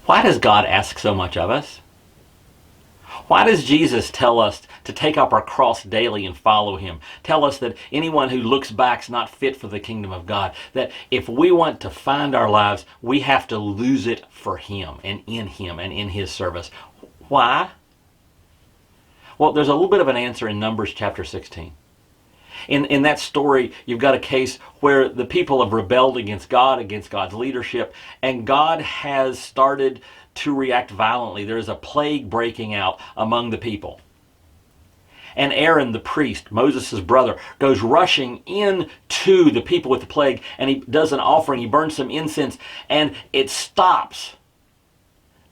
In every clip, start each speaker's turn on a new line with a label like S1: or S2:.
S1: Why does God ask so much of us? Why does Jesus tell us to take up our cross daily and follow him? Tell us that anyone who looks back is not fit for the kingdom of God. That if we want to find our lives, we have to lose it for him and in his service. Why? Well, there's a little bit of an answer in Numbers chapter 16. In that story, you've got a case where the people have rebelled against God, against God's leadership, and God has started to react violently. There is a plague breaking out among the people. And Aaron, the priest, Moses' brother, goes rushing into the people with the plague, and he does an offering. He burns some incense, and it stops.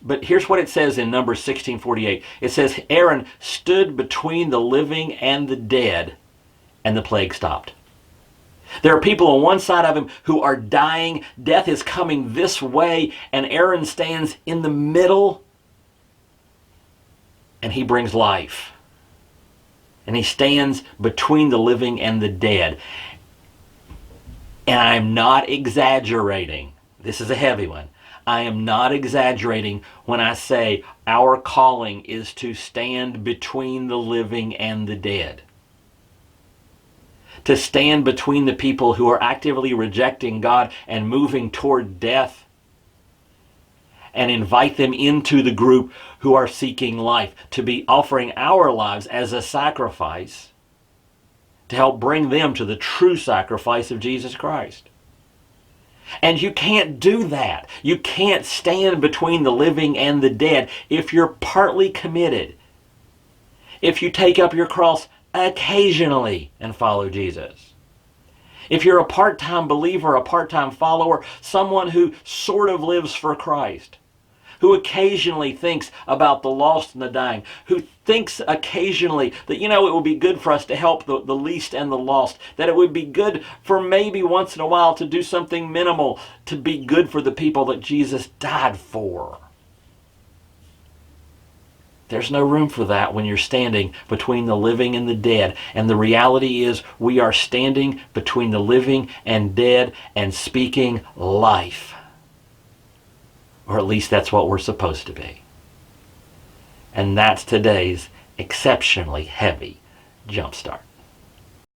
S1: But here's what it says in Numbers 16:48. It says, Aaron stood between the living and the dead, and the plague stopped. There are people on one side of him who are dying. Death is coming this way, and Aaron stands in the middle, and he brings life. And he stands between the living and the dead. And I'm not exaggerating. This is a heavy one. I am not exaggerating when I say our calling is to stand between the living and the dead. To stand between the people who are actively rejecting God and moving toward death, and invite them into the group who are seeking life, to be offering our lives as a sacrifice to help bring them to the true sacrifice of Jesus Christ. And you can't do that. You can't stand between the living and the dead if you're partly committed. If you take up your cross occasionally and follow Jesus. If you're a part-time believer, a part-time follower, someone who sort of lives for Christ, who occasionally thinks about the lost and the dying, who thinks occasionally that, it would be good for us to help the least and the lost, that it would be good for maybe once in a while to do something minimal to be good for the people that Jesus died for. There's no room for that when you're standing between the living and the dead. And the reality is we are standing between the living and dead and speaking life. Or at least that's what we're supposed to be. And that's today's exceptionally heavy jumpstart.